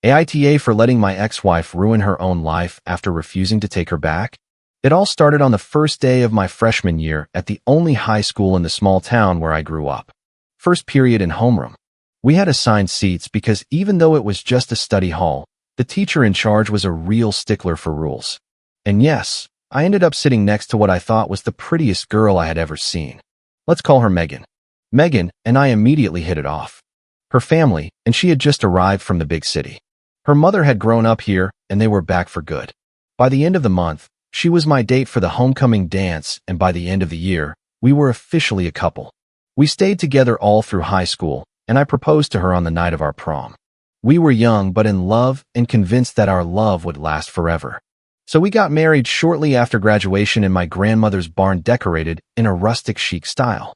AITA for letting my ex-wife ruin her own life after refusing to take her back? It all started on the first day of my freshman year at the only high school in the small town where I grew up. First period in homeroom. We had assigned seats because even though it was just a study hall, the teacher in charge was a real stickler for rules. And yes, I ended up sitting next to what I thought was the prettiest girl I had ever seen. Let's call her Megan. Megan and I immediately hit it off. Her family, and she had just arrived from the big city. Her mother had grown up here, and they were back for good. By the end of the month, she was my date for the homecoming dance, and by the end of the year, we were officially a couple. We stayed together all through high school, and I proposed to her on the night of our prom. We were young but in love and convinced that our love would last forever. So we got married shortly after graduation in my grandmother's barn decorated in a rustic chic style.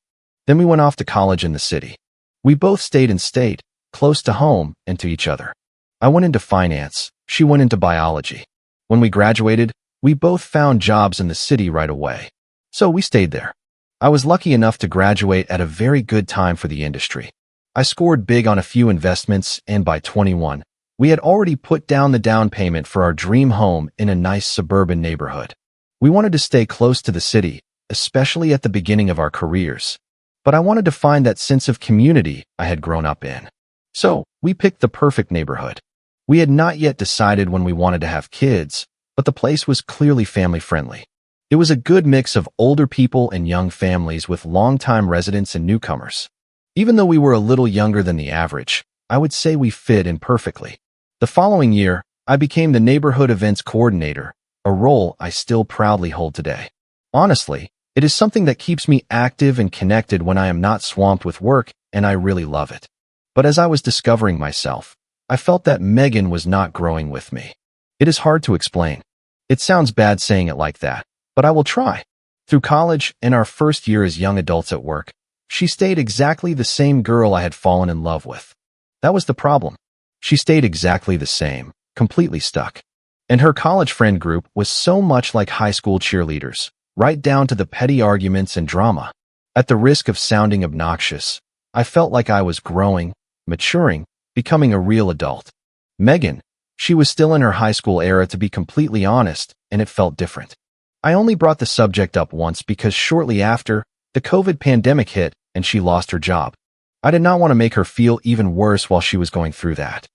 Then we went off to college in the city. We both stayed in state, close to home and to each other. I went into finance, she went into biology. When we graduated, we both found jobs in the city right away. So we stayed there. I was lucky enough to graduate at a very good time for the industry. I scored big on a few investments, and by 21, we had already put down the down payment for our dream home in a nice suburban neighborhood. We wanted to stay close to the city, especially at the beginning of our careers. But I wanted to find that sense of community I had grown up in. So we picked the perfect neighborhood. We had not yet decided when we wanted to have kids, but the place was clearly family-friendly. It was a good mix of older people and young families with long-time residents and newcomers. Even though we were a little younger than the average, I would say we fit in perfectly. The following year, I became the neighborhood events coordinator, a role I still proudly hold today. Honestly, it is something that keeps me active and connected when I am not swamped with work, and I really love it. But as I was discovering myself, I felt that Megan was not growing with me. It is hard to explain. It sounds bad saying it like that, but I will try. Through college and our first year as young adults at work, she stayed exactly the same girl I had fallen in love with. That was the problem. She stayed exactly the same, completely stuck. And her college friend group was so much like high school cheerleaders, right down to the petty arguments and drama. At the risk of sounding obnoxious, I felt like I was growing, maturing, becoming a real adult. Megan, she was still in her high school era to be completely honest, and it felt different. I only brought the subject up once because shortly after, the COVID pandemic hit and she lost her job. I did not want to make her feel even worse while she was going through that.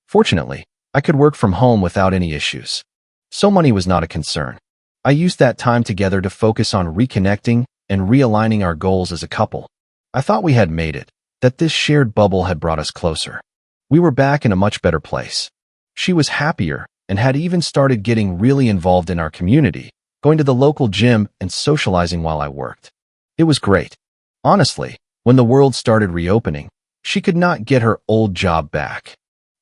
Fortunately, I could work from home without any issues. So money was not a concern. I used that time together to focus on reconnecting and realigning our goals as a couple. I thought we had made it, that this shared bubble had brought us closer. We were back in a much better place. She was happier and had even started getting really involved in our community, going to the local gym and socializing while I worked. It was great. Honestly, when the world started reopening, she could not get her old job back.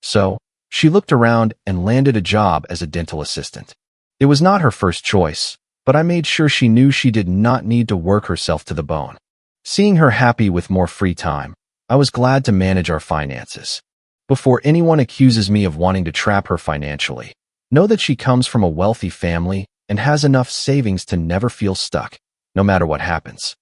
So, she looked around and landed a job as a dental assistant. It was not her first choice, but I made sure she knew she did not need to work herself to the bone. Seeing her happy with more free time, I was glad to manage our finances. Before anyone accuses me of wanting to trap her financially, know that she comes from a wealthy family and has enough savings to never feel stuck, no matter what happens.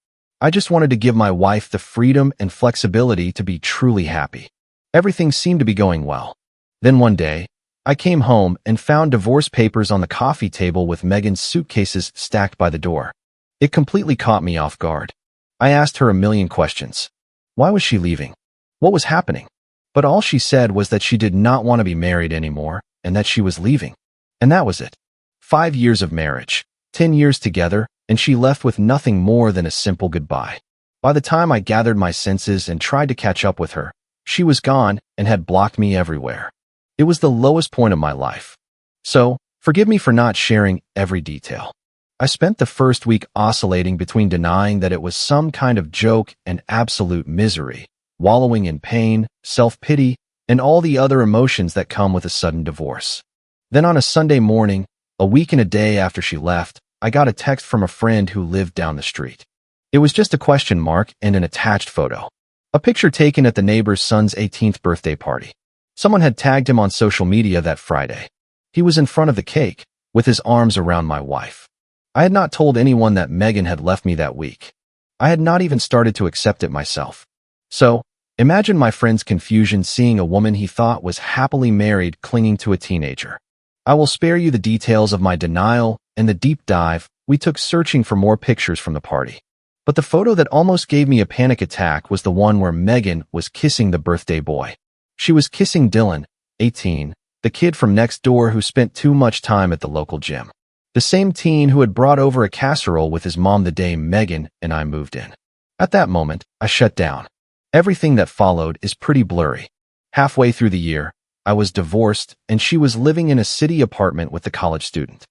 I just wanted to give my wife the freedom and flexibility to be truly happy. Everything seemed to be going well. Then one day, I came home and found divorce papers on the coffee table with Megan's suitcases stacked by the door. It completely caught me off guard. I asked her a million questions. Why was she leaving? What was happening? But all she said was that she did not want to be married anymore and that she was leaving. And that was it. 5 years of marriage, 10 years together, and she left with nothing more than a simple goodbye. By the time I gathered my senses and tried to catch up with her, she was gone and had blocked me everywhere. It was the lowest point of my life. So, forgive me for not sharing every detail. I spent the first week oscillating between denying that it was some kind of joke and absolute misery, wallowing in pain, self-pity, and all the other emotions that come with a sudden divorce. Then on a Sunday morning, a week and a day after she left, I got a text from a friend who lived down the street. It was just a question mark and an attached photo. A picture taken at the neighbor's son's 18th birthday party. Someone had tagged him on social media that Friday. He was in front of the cake, with his arms around my wife. I had not told anyone that Megan had left me that week. I had not even started to accept it myself. So, Imagine my friend's confusion seeing a woman he thought was happily married clinging to a teenager. I will spare you the details of my denial and the deep dive we took searching for more pictures from the party. But the photo that almost gave me a panic attack was the one where Megan was kissing the birthday boy. She was kissing Dylan, 18, the kid from next door who spent too much time at the local gym. The same teen who had brought over a casserole with his mom the day Megan and I moved in. At that moment, I shut down. Everything that followed is pretty blurry. Halfway through the year, I was divorced and she was living in a city apartment with the college student.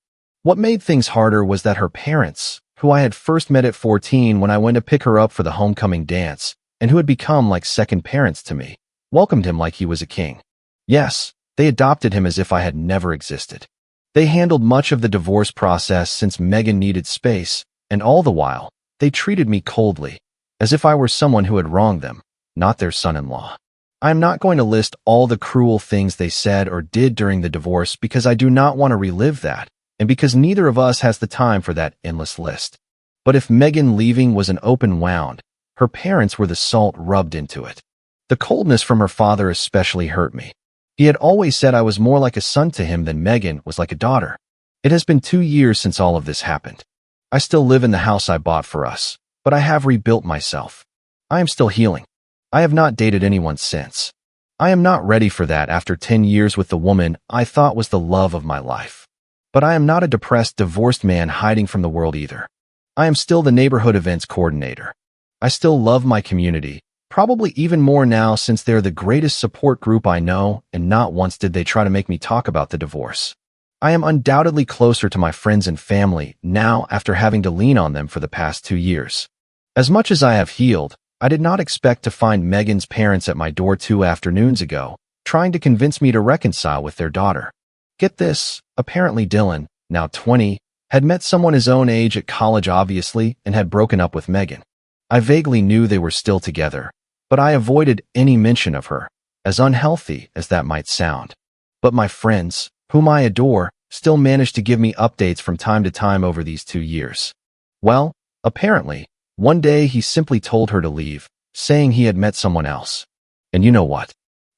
What made things harder was that her parents, who I had first met at 14 when I went to pick her up for the homecoming dance, and who had become like second parents to me, welcomed him like he was a king. Yes, they adopted him as if I had never existed. They handled much of the divorce process since Megan needed space, and all the while, they treated me coldly, as if I were someone who had wronged them, not their son-in-law. I am not going to list all the cruel things they said or did during the divorce because I do not want to relive that, and because neither of us has the time for that endless list. But if Megan leaving was an open wound, her parents were the salt rubbed into it. The coldness from her father especially hurt me. He had always said I was more like a son to him than Megan was like a daughter. It has been 2 years since all of this happened. I still live in the house I bought for us, but I have rebuilt myself. I am still healing. I have not dated anyone since. I am not ready for that after 10 years with the woman I thought was the love of my life. But I am not a depressed, divorced man hiding from the world either. I am still the neighborhood events coordinator. I still love my community, probably even more now since they're the greatest support group I know, and not once did they try to make me talk about the divorce. I am undoubtedly closer to my friends and family now after having to lean on them for the past 2 years. As much as I have healed, I did not expect to find Megan's parents at my door 2 afternoons ago, trying to convince me to reconcile with their daughter. Get this, apparently Dylan, now 20, had met someone his own age at college obviously and had broken up with Megan. I vaguely knew they were still together, but I avoided any mention of her, as unhealthy as that might sound. But my friends, whom I adore, still managed to give me updates from time to time over these 2 years. Well, apparently, one day he simply told her to leave, saying he had met someone else. And you know what?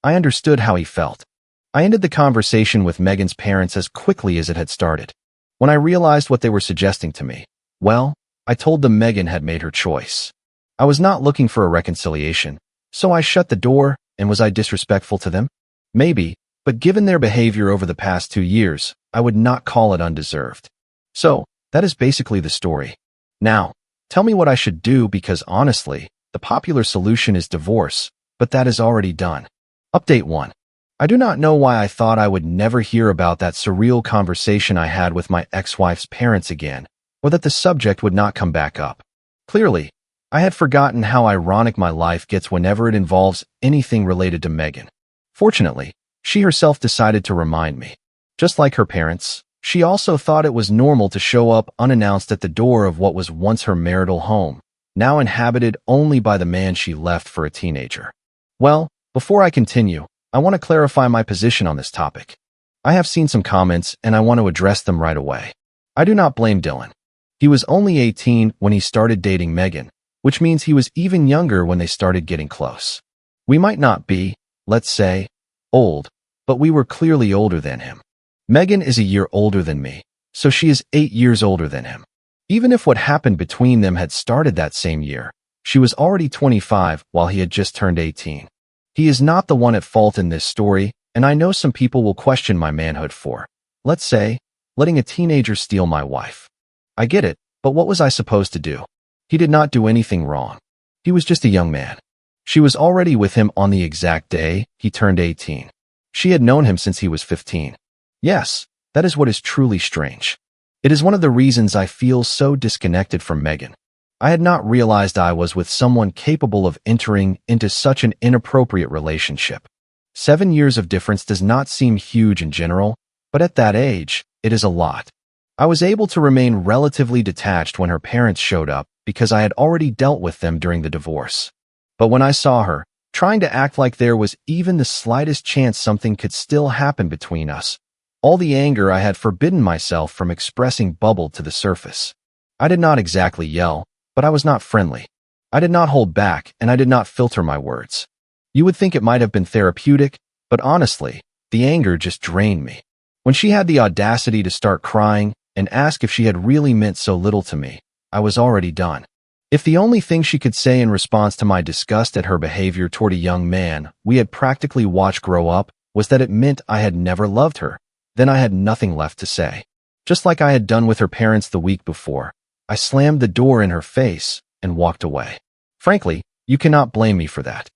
I understood how he felt. I ended the conversation with Megan's parents as quickly as it had started. When I realized what they were suggesting to me, well, I told them Megan had made her choice. I was not looking for a reconciliation, so I shut the door, and was I disrespectful to them? Maybe, but given their behavior over the past 2 years, I would not call it undeserved. So, that is basically the story. Now, tell me what I should do because honestly, the popular solution is divorce, but that is already done. Update 1. I do not know why I thought I would never hear about that surreal conversation I had with my ex-wife's parents again, or that the subject would not come back up. Clearly, I had forgotten how ironic my life gets whenever it involves anything related to Megan. Fortunately, she herself decided to remind me. Just like her parents, she also thought it was normal to show up unannounced at the door of what was once her marital home, now inhabited only by the man she left for a teenager. Well, before I continue, I want to clarify my position on this topic. I have seen some comments and I want to address them right away. I do not blame Dylan. He was only 18 when he started dating Megan, which means he was even younger when they started getting close. We might not be, let's say, old, but we were clearly older than him. Megan is a year older than me, so she is 8 years older than him. Even if what happened between them had started that same year, she was already 25 while he had just turned 18. He is not the one at fault in this story, and I know some people will question my manhood for, let's say, letting a teenager steal my wife. I get it, but what was I supposed to do? He did not do anything wrong. He was just a young man. She was already with him on the exact day he turned 18. She had known him since he was 15. Yes, that is what is truly strange. It is one of the reasons I feel so disconnected from Megan. I had not realized I was with someone capable of entering into such an inappropriate relationship. 7 years of difference does not seem huge in general, but at that age, it is a lot. I was able to remain relatively detached when her parents showed up because I had already dealt with them during the divorce. But when I saw her, trying to act like there was even the slightest chance something could still happen between us, all the anger I had forbidden myself from expressing bubbled to the surface. I did not exactly yell, but I was not friendly. I did not hold back, and I did not filter my words. You would think it might have been therapeutic, but honestly, the anger just drained me. When she had the audacity to start crying and ask if she had really meant so little to me, I was already done. If the only thing she could say in response to my disgust at her behavior toward a young man we had practically watched grow up was that it meant I had never loved her, then I had nothing left to say. Just like I had done with her parents the week before, I slammed the door in her face and walked away. Frankly, you cannot blame me for that.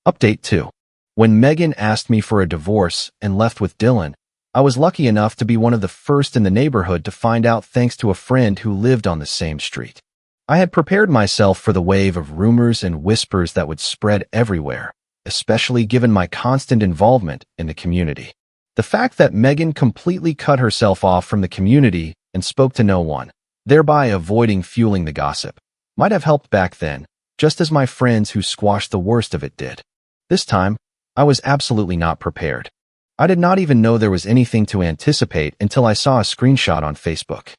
Update 2. When Megan asked me for a divorce and left with Dylan, I was lucky enough to be one of the first in the neighborhood to find out thanks to a friend who lived on the same street. I had prepared myself for the wave of rumors and whispers that would spread everywhere, especially given my constant involvement in the community. The fact that Megan completely cut herself off from the community and spoke to no one, thereby avoiding fueling the gossip, might have helped back then, just as my friends who squashed the worst of it did. This time, I was absolutely not prepared. I did not even know there was anything to anticipate until I saw a screenshot on Facebook.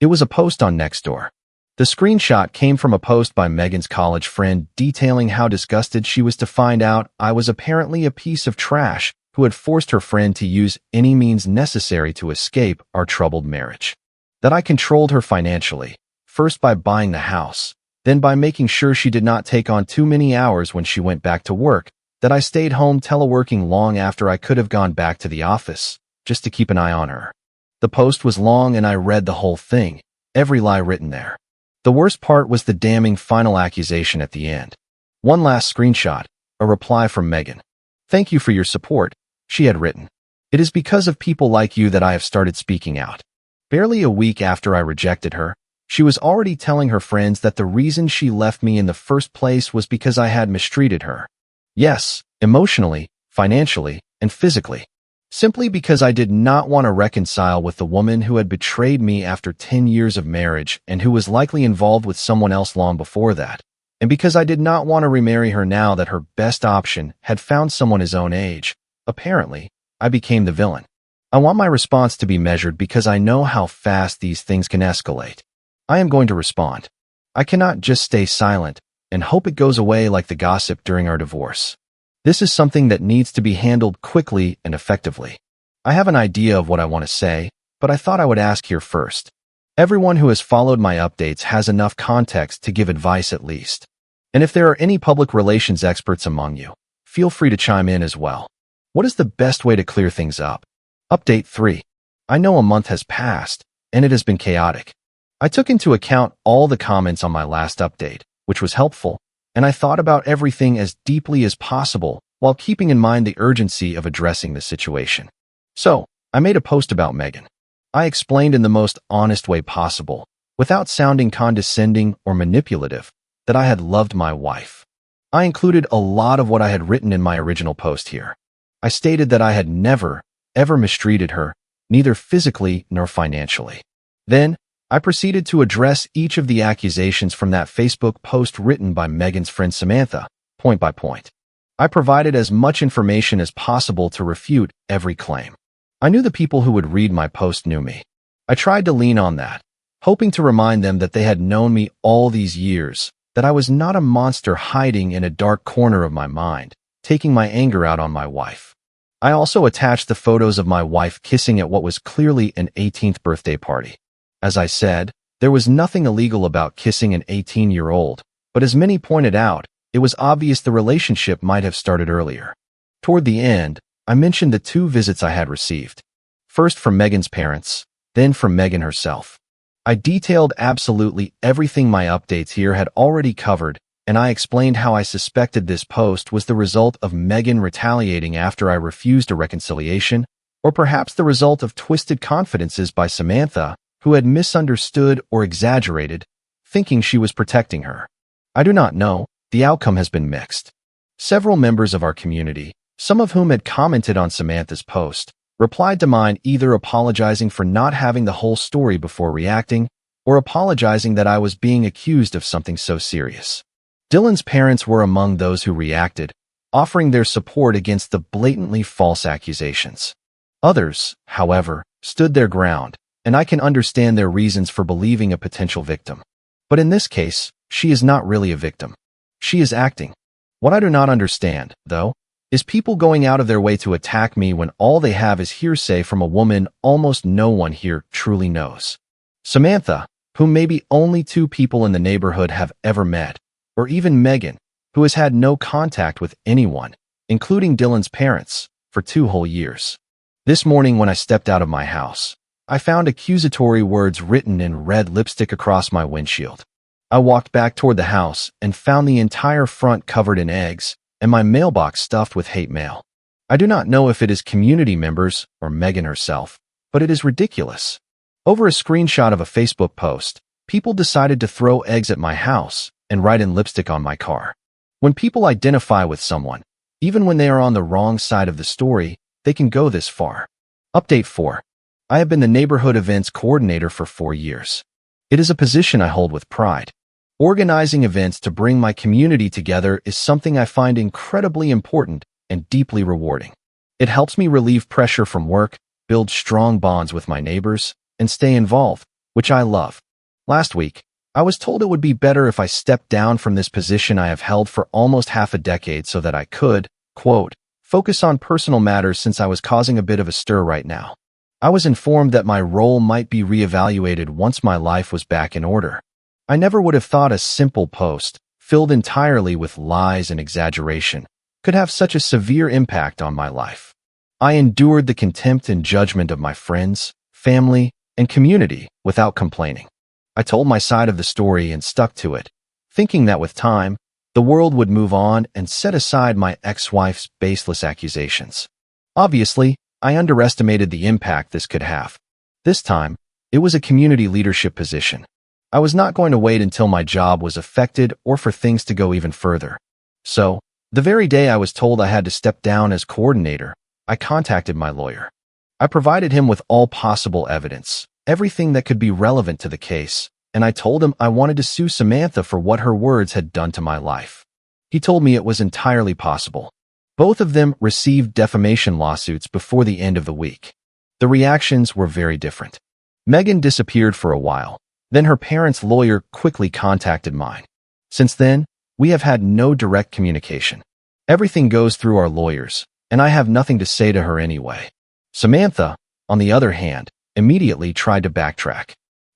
It was a post on Nextdoor. The screenshot came from a post by Megan's college friend detailing how disgusted she was to find out I was apparently a piece of trash who had forced her friend to use any means necessary to escape our troubled marriage. That I controlled her financially, first by buying the house, then by making sure she did not take on too many hours when she went back to work, that I stayed home teleworking long after I could have gone back to the office, just to keep an eye on her. The post was long and I read the whole thing, every lie written there. The worst part was the damning final accusation at the end. One last screenshot, a reply from Megan. "Thank you for your support," she had written. "It is because of people like you that I have started speaking out." Barely a week after I rejected her, she was already telling her friends that the reason she left me in the first place was because I had mistreated her. Yes, emotionally, financially, and physically. Simply because I did not want to reconcile with the woman who had betrayed me after 10 years of marriage and who was likely involved with someone else long before that. And because I did not want to remarry her now that her best option had found someone his own age, apparently, I became the villain. I want my response to be measured because I know how fast these things can escalate. I am going to respond. I cannot just stay silent and hope it goes away like the gossip during our divorce. This is something that needs to be handled quickly and effectively. I have an idea of what I want to say, but I thought I would ask here first. Everyone who has followed my updates has enough context to give advice at least. And if there are any public relations experts among you, feel free to chime in as well. What is the best way to clear things up? Update 3. I know a month has passed, and it has been chaotic. I took into account all the comments on my last update, which was helpful, and I thought about everything as deeply as possible while keeping in mind the urgency of addressing the situation. So, I made a post about Megan. I explained in the most honest way possible, without sounding condescending or manipulative, that I had loved my wife. I included a lot of what I had written in my original post here. I stated that I had never, ever mistreated her, neither physically nor financially. Then, I proceeded to address each of the accusations from that Facebook post written by Megan's friend Samantha, point by point. I provided as much information as possible to refute every claim. I knew the people who would read my post knew me. I tried to lean on that, hoping to remind them that they had known me all these years, that I was not a monster hiding in a dark corner of my mind, taking my anger out on my wife. I also attached the photos of my wife kissing at what was clearly an 18th birthday party. As I said, there was nothing illegal about kissing an 18-year-old, but as many pointed out, it was obvious the relationship might have started earlier. Toward the end, I mentioned the 2 visits I had received. First from Megan's parents, then from Megan herself. I detailed absolutely everything my updates here had already covered, and I explained how I suspected this post was the result of Megan retaliating after I refused a reconciliation, or perhaps the result of twisted confidences by Samantha, who had misunderstood or exaggerated, thinking she was protecting her. I do not know, the outcome has been mixed. Several members of our community, some of whom had commented on Samantha's post, replied to mine either apologizing for not having the whole story before reacting, or apologizing that I was being accused of something so serious. Dylan's parents were among those who reacted, offering their support against the blatantly false accusations. Others, however, stood their ground, and I can understand their reasons for believing a potential victim. But in this case, she is not really a victim. She is acting. What I do not understand, though, Is people going out of their way to attack me when all they have is hearsay from a woman almost no one here truly knows? Samantha, whom maybe only 2 people in the neighborhood have ever met, or even Megan, who has had no contact with anyone, including Dylan's parents, for 2 whole years. This morning when I stepped out of my house, I found accusatory words written in red lipstick across my windshield. I walked back toward the house and found the entire front covered in eggs and my mailbox stuffed with hate mail. I do not know if it is community members or Megan herself, but it is ridiculous. Over a screenshot of a Facebook post, people decided to throw eggs at my house and write in lipstick on my car. When people identify with someone, even when they are on the wrong side of the story, they can go this far. Update 4. I have been the neighborhood events coordinator for 4 years. It is a position I hold with pride. Organizing events to bring my community together is something I find incredibly important and deeply rewarding. It helps me relieve pressure from work, build strong bonds with my neighbors, and stay involved, which I love. Last week, I was told it would be better if I stepped down from this position I have held for almost half a decade so that I could, quote, focus on personal matters since I was causing a bit of a stir right now. I was informed that my role might be reevaluated once my life was back in order. I never would have thought a simple post, filled entirely with lies and exaggeration, could have such a severe impact on my life. I endured the contempt and judgment of my friends, family, and community without complaining. I told my side of the story and stuck to it, thinking that with time, the world would move on and set aside my ex-wife's baseless accusations. Obviously, I underestimated the impact this could have. This time, it was a community leadership position. I was not going to wait until my job was affected or for things to go even further. So, the very day I was told I had to step down as coordinator, I contacted my lawyer. I provided him with all possible evidence, everything that could be relevant to the case, and I told him I wanted to sue Samantha for what her words had done to my life. He told me it was entirely possible. Both of them received defamation lawsuits before the end of the week. The reactions were very different. Megan disappeared for a while. Then her parents' lawyer quickly contacted mine. Since then, we have had no direct communication. Everything goes through our lawyers, and I have nothing to say to her anyway. Samantha, on the other hand, immediately tried to backtrack.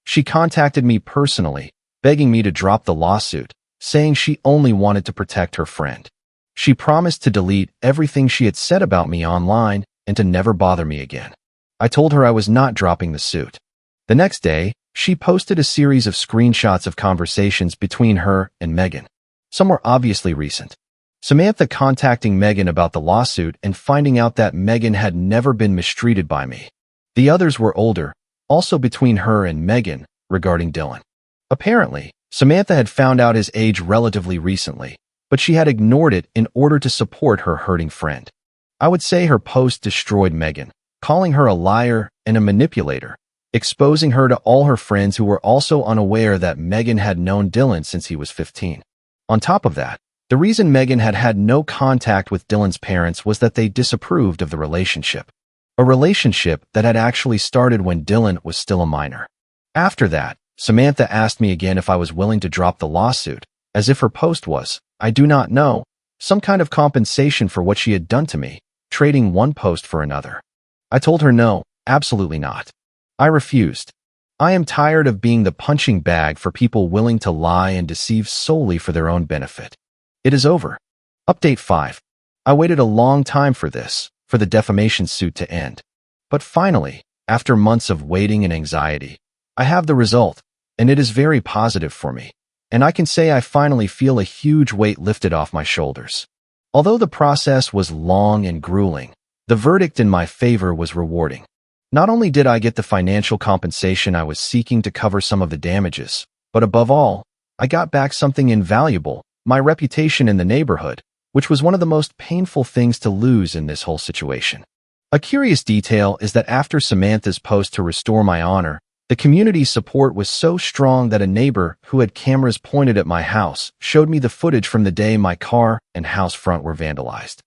She contacted me personally, begging me to drop the lawsuit, saying she only wanted to protect her friend. She promised to delete everything she had said about me online and to never bother me again. I told her I was not dropping the suit. The next day, she posted a series of screenshots of conversations between her and Megan. Some were obviously recent. Samantha contacting Megan about the lawsuit and finding out that Megan had never been mistreated by me. The others were older, also between her and Megan, regarding Dylan. Apparently, Samantha had found out his age relatively recently, but she had ignored it in order to support her hurting friend. I would say her post destroyed Megan, calling her a liar and a manipulator, exposing her to all her friends who were also unaware that Megan had known Dylan since he was 15. On top of that, the reason Megan had had no contact with Dylan's parents was that they disapproved of the relationship. A relationship that had actually started when Dylan was still a minor. After that, Samantha asked me again if I was willing to drop the lawsuit, as if her post was, I do not know, some kind of compensation for what she had done to me, trading one post for another. I told her no, absolutely not. I refused. I am tired of being the punching bag for people willing to lie and deceive solely for their own benefit. It is over. Update 5. I waited a long time for this, for the defamation suit to end. But finally, after months of waiting and anxiety, I have the result, and it is very positive for me. And I can say I finally feel a huge weight lifted off my shoulders. Although the process was long and grueling, the verdict in my favor was rewarding. Not only did I get the financial compensation I was seeking to cover some of the damages, but above all, I got back something invaluable, my reputation in the neighborhood, which was one of the most painful things to lose in this whole situation. A curious detail is that after Samantha's post to restore my honor, the community's support was so strong that a neighbor who had cameras pointed at my house showed me the footage from the day my car and house front were vandalized.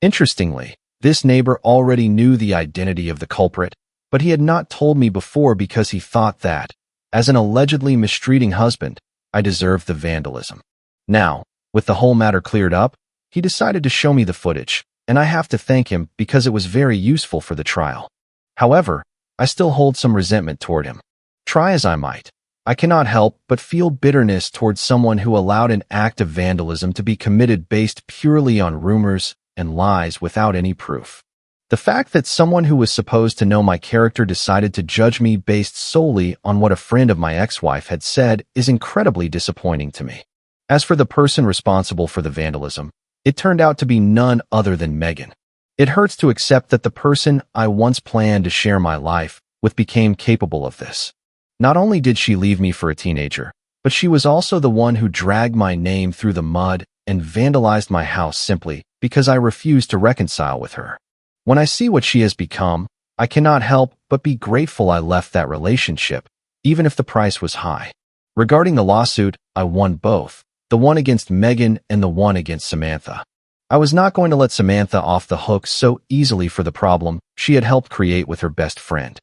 Interestingly, this neighbor already knew the identity of the culprit, but he had not told me before because he thought that, as an allegedly mistreating husband, I deserved the vandalism. Now, with the whole matter cleared up, he decided to show me the footage, and I have to thank him because it was very useful for the trial. However, I still hold some resentment toward him. Try as I might, I cannot help but feel bitterness towards someone who allowed an act of vandalism to be committed based purely on rumors and lies without any proof. The fact that someone who was supposed to know my character decided to judge me based solely on what a friend of my ex-wife had said is incredibly disappointing to me. As for the person responsible for the vandalism, it turned out to be none other than Megan. It hurts to accept that the person I once planned to share my life with became capable of this. Not only did she leave me for a teenager, but she was also the one who dragged my name through the mud and vandalized my house simply because I refused to reconcile with her. When I see what she has become, I cannot help but be grateful I left that relationship, even if the price was high. Regarding the lawsuit, I won both, the one against Megan and the one against Samantha. I was not going to let Samantha off the hook so easily for the problem she had helped create with her best friend.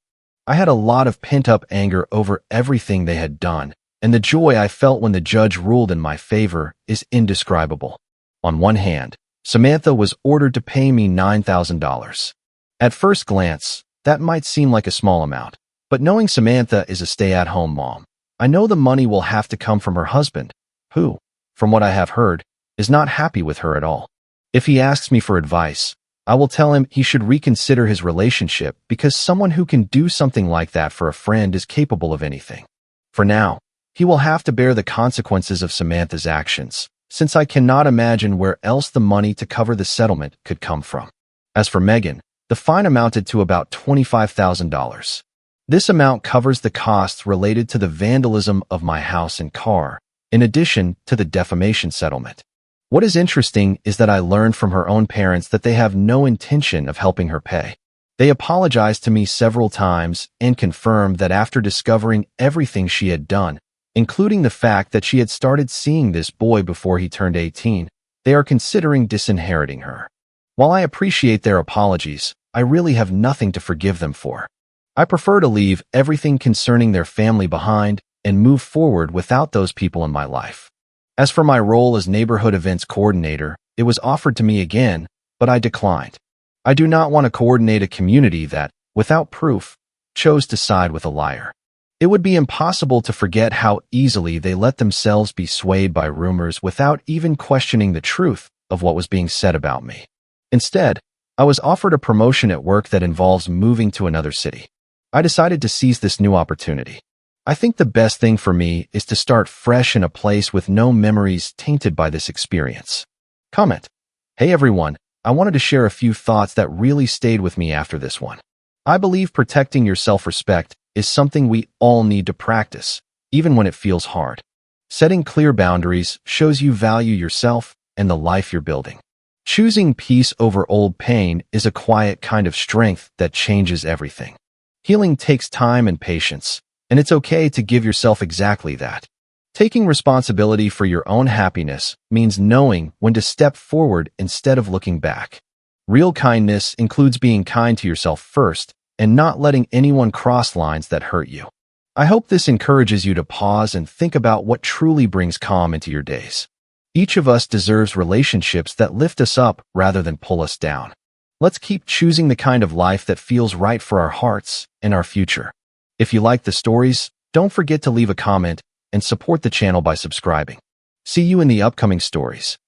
I had a lot of pent-up anger over everything they had done, and the joy I felt when the judge ruled in my favor is indescribable. On one hand, Samantha was ordered to pay me $9,000. At first glance, that might seem like a small amount, but knowing Samantha is a stay-at-home mom, I know the money will have to come from her husband, who, from what I have heard, is not happy with her at all. If he asks me for advice, I will tell him he should reconsider his relationship because someone who can do something like that for a friend is capable of anything. For now, he will have to bear the consequences of Samantha's actions, since I cannot imagine where else the money to cover the settlement could come from. As for Megan, the fine amounted to about $25,000. This amount covers the costs related to the vandalism of my house and car, in addition to the defamation settlement. What is interesting is that I learned from her own parents that they have no intention of helping her pay. They apologized to me several times and confirmed that after discovering everything she had done, including the fact that she had started seeing this boy before he turned 18, they are considering disinheriting her. While I appreciate their apologies, I really have nothing to forgive them for. I prefer to leave everything concerning their family behind and move forward without those people in my life. As for my role as neighborhood events coordinator, it was offered to me again, but I declined. I do not want to coordinate a community that, without proof, chose to side with a liar. It would be impossible to forget how easily they let themselves be swayed by rumors without even questioning the truth of what was being said about me. Instead, I was offered a promotion at work that involves moving to another city. I decided to seize this new opportunity. I think the best thing for me is to start fresh in a place with no memories tainted by this experience. Comment. Hey everyone, I wanted to share a few thoughts that really stayed with me after this one. I believe protecting your self-respect is something we all need to practice, even when it feels hard. Setting clear boundaries shows you value yourself and the life you're building. Choosing peace over old pain is a quiet kind of strength that changes everything. Healing takes time and patience, and it's okay to give yourself exactly that. Taking responsibility for your own happiness means knowing when to step forward instead of looking back. Real kindness includes being kind to yourself first and not letting anyone cross lines that hurt you. I hope this encourages you to pause and think about what truly brings calm into your days. Each of us deserves relationships that lift us up rather than pull us down. Let's keep choosing the kind of life that feels right for our hearts and our future. If you like the stories, don't forget to leave a comment and support the channel by subscribing. See you in the upcoming stories.